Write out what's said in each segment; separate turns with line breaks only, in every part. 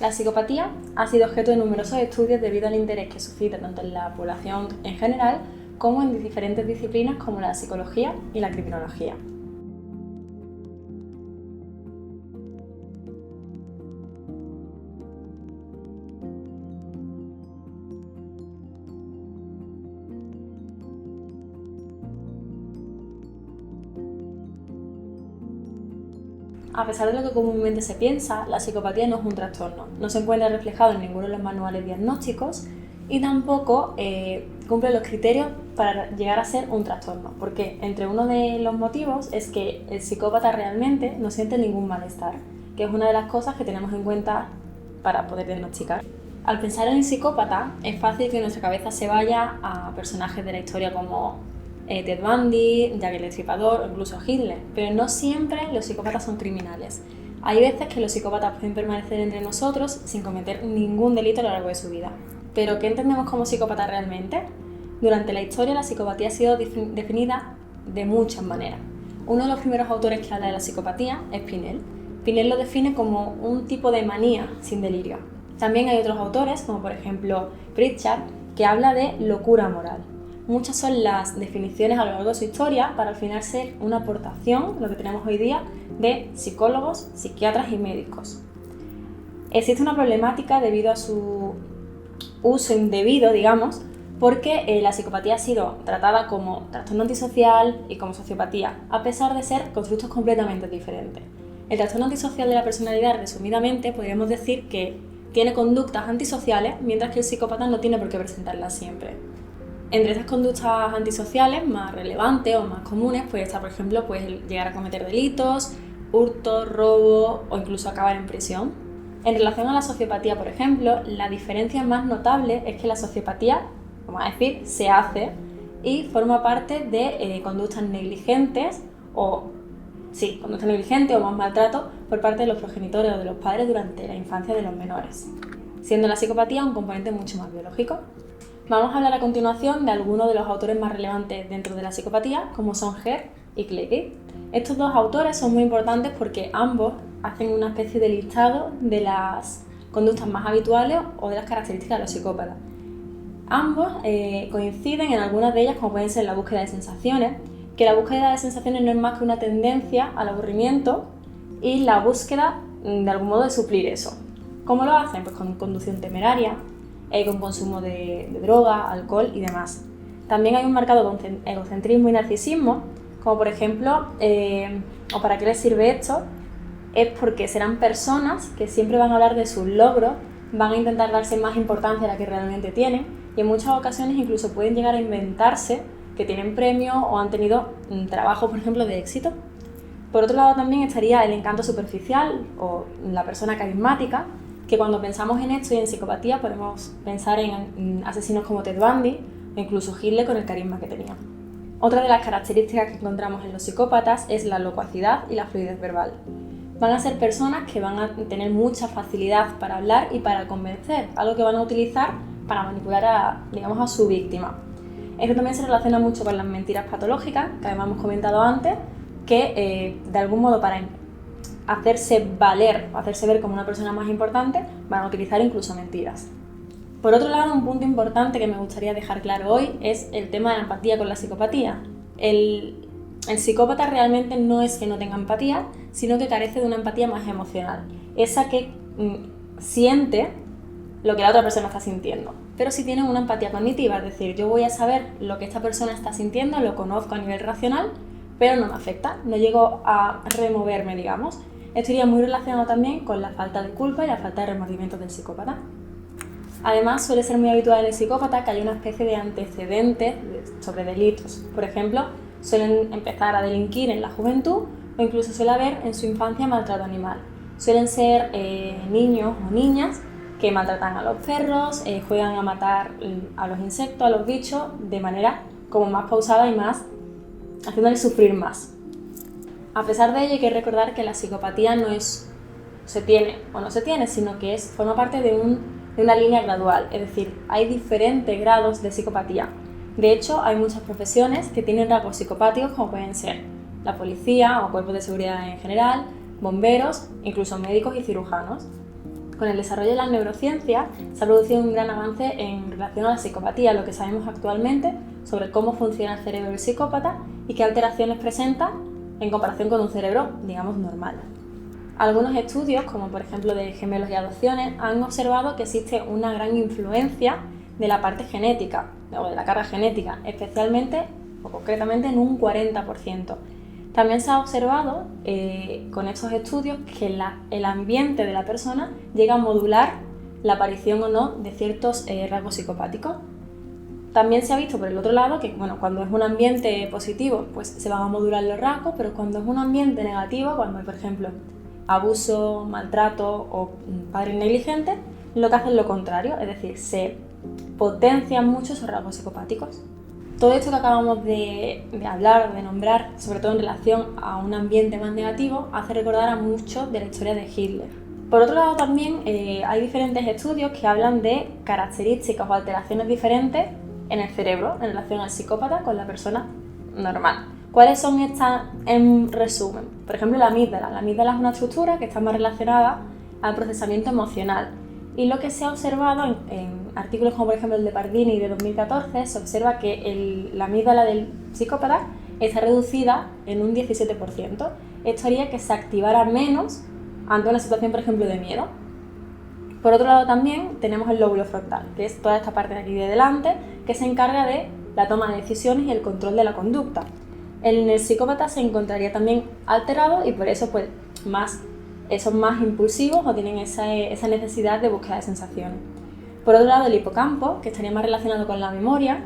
La psicopatía ha sido objeto de numerosos estudios debido al interés que suscita tanto en la población en general como en diferentes disciplinas como la psicología y la criminología. A pesar de lo que comúnmente se piensa, la psicopatía no es un trastorno, no se encuentra reflejado en ninguno de los manuales diagnósticos y tampoco cumple los criterios para llegar a ser un trastorno, porque entre uno de los motivos es que el psicópata realmente no siente ningún malestar, que es una de las cosas que tenemos en cuenta para poder diagnosticar. Al pensar en el psicópata, es fácil que nuestra cabeza se vaya a personajes de la historia como Ted Bundy, Jack el Destripador o incluso Hitler, pero no siempre los psicópatas son criminales. Hay veces que los psicópatas pueden permanecer entre nosotros sin cometer ningún delito a lo largo de su vida. ¿Pero qué entendemos como psicópata realmente? Durante la historia la psicopatía ha sido definida de muchas maneras. Uno de los primeros autores que habla de la psicopatía es Pinel. Pinel lo define como un tipo de manía sin delirio. También hay otros autores, como por ejemplo Pritchard, que habla de locura moral. Muchas son las definiciones a lo largo de su historia para al final ser una aportación, lo que tenemos hoy día, de psicólogos, psiquiatras y médicos. Existe una problemática debido a su uso indebido, digamos, porque la psicopatía ha sido tratada como trastorno antisocial y como sociopatía, a pesar de ser constructos completamente diferentes. El trastorno antisocial de la personalidad, resumidamente, podríamos decir que tiene conductas antisociales, mientras que el psicópata no tiene por qué presentarlas siempre. Entre estas conductas antisociales más relevantes o más comunes puede estar, por ejemplo, llegar a cometer delitos, hurto, robo o incluso acabar en prisión. En relación a la sociopatía, por ejemplo, la diferencia más notable es que la sociopatía, vamos a decir, se hace y forma parte de conductas negligentes o más maltrato por parte de los progenitores o de los padres durante la infancia de los menores, siendo la psicopatía un componente mucho más biológico. Vamos a hablar a continuación de algunos de los autores más relevantes dentro de la psicopatía, como son Herr y Klegel. Estos dos autores son muy importantes porque ambos hacen una especie de listado de las conductas más habituales o de las características de los psicópatas. Ambos coinciden en algunas de ellas, como pueden ser la búsqueda de sensaciones, que la búsqueda de sensaciones no es más que una tendencia al aburrimiento y la búsqueda de algún modo de suplir eso. ¿Cómo lo hacen? Pues con conducción temeraria, con consumo de droga, alcohol y demás. También hay un marcado egocentrismo y narcisismo, como por ejemplo, o para qué les sirve esto, es porque serán personas que siempre van a hablar de sus logros, van a intentar darse más importancia a la que realmente tienen y en muchas ocasiones incluso pueden llegar a inventarse que tienen premios o han tenido un trabajo, por ejemplo, de éxito. Por otro lado también estaría el encanto superficial o la persona carismática, que cuando pensamos en esto y en psicopatía podemos pensar en asesinos como Ted Bundy o incluso Hitler con el carisma que tenía. Otra de las características que encontramos en los psicópatas es la locuacidad y la fluidez verbal. Van a ser personas que van a tener mucha facilidad para hablar y para convencer, algo que van a utilizar para manipular a su víctima. Esto también se relaciona mucho con las mentiras patológicas, que además hemos comentado antes, que de algún modo para hacerse valer o hacerse ver como una persona más importante, van a utilizar incluso mentiras. Por otro lado, un punto importante que me gustaría dejar claro hoy es el tema de la empatía con la psicopatía. El psicópata realmente no es que no tenga empatía, sino que carece de una empatía más emocional, esa que siente lo que la otra persona está sintiendo. Pero sí tiene una empatía cognitiva, es decir, yo voy a saber lo que esta persona está sintiendo, lo conozco a nivel racional, pero no me afecta, no llego a removerme, digamos. Esto iría muy relacionado también con la falta de culpa y la falta de remordimiento del psicópata. Además, suele ser muy habitual en el psicópata que haya una especie de antecedentes sobre delitos. Por ejemplo, suelen empezar a delinquir en la juventud o incluso suele haber en su infancia maltrato animal. Suelen ser niños o niñas que maltratan a los perros, juegan a matar a los insectos, a los bichos, de manera como más pausada y más haciéndoles sufrir más. A pesar de ello, hay que recordar que la psicopatía no es se tiene o no se tiene, sino que forma parte de una línea gradual, es decir, hay diferentes grados de psicopatía. De hecho, hay muchas profesiones que tienen rasgos psicopáticos, como pueden ser la policía o cuerpos de seguridad en general, bomberos, incluso médicos y cirujanos. Con el desarrollo de la neurociencia se ha producido un gran avance en relación a la psicopatía, lo que sabemos actualmente sobre cómo funciona el cerebro del psicópata y qué alteraciones presenta en comparación con un cerebro, digamos, normal. Algunos estudios, como por ejemplo de gemelos y adopciones, han observado que existe una gran influencia de la parte genética o de la carga genética, especialmente o concretamente en un 40%. También se ha observado con estos estudios que el ambiente de la persona llega a modular la aparición o no de ciertos rasgos psicopáticos. También se ha visto por el otro lado que cuando es un ambiente positivo pues se van a modular los rasgos, pero cuando es un ambiente negativo, cuando hay por ejemplo abuso, maltrato o padres negligentes, lo que hacen es lo contrario, es decir, se potencian mucho esos rasgos psicopáticos. Todo esto que acabamos de hablar, de nombrar, sobre todo en relación a un ambiente más negativo, hace recordar a mucho de la historia de Hitler. Por otro lado también hay diferentes estudios que hablan de características o alteraciones diferentes en el cerebro en relación al psicópata con la persona normal. ¿Cuáles son estas en resumen? Por ejemplo, la amígdala. La amígdala es una estructura que está más relacionada al procesamiento emocional. Y lo que se ha observado en artículos como por ejemplo el de Pardini de 2014, se observa que la amígdala del psicópata está reducida en un 17%. Esto haría que se activara menos ante una situación, por ejemplo, de miedo. Por otro lado también tenemos el lóbulo frontal, que es toda esta parte de aquí de delante, que se encarga de la toma de decisiones y el control de la conducta. En el psicópata se encontraría también alterado y por eso pues son más impulsivos o tienen esa necesidad de búsqueda de sensaciones. Por otro lado, el hipocampo, que estaría más relacionado con la memoria,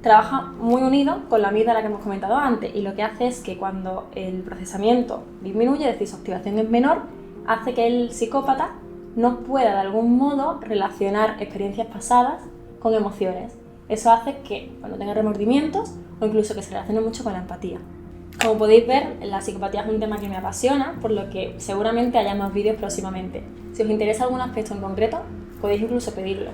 trabaja muy unido con la amígdala que hemos comentado antes y lo que hace es que cuando el procesamiento disminuye, es decir, su activación es menor, hace que el psicópata no pueda de algún modo relacionar experiencias pasadas con emociones. Eso hace que tenga remordimientos o incluso que se relacione mucho con la empatía. Como podéis ver, la psicopatía es un tema que me apasiona, por lo que seguramente haya más vídeos próximamente. Si os interesa algún aspecto en concreto, podéis incluso pedirlo.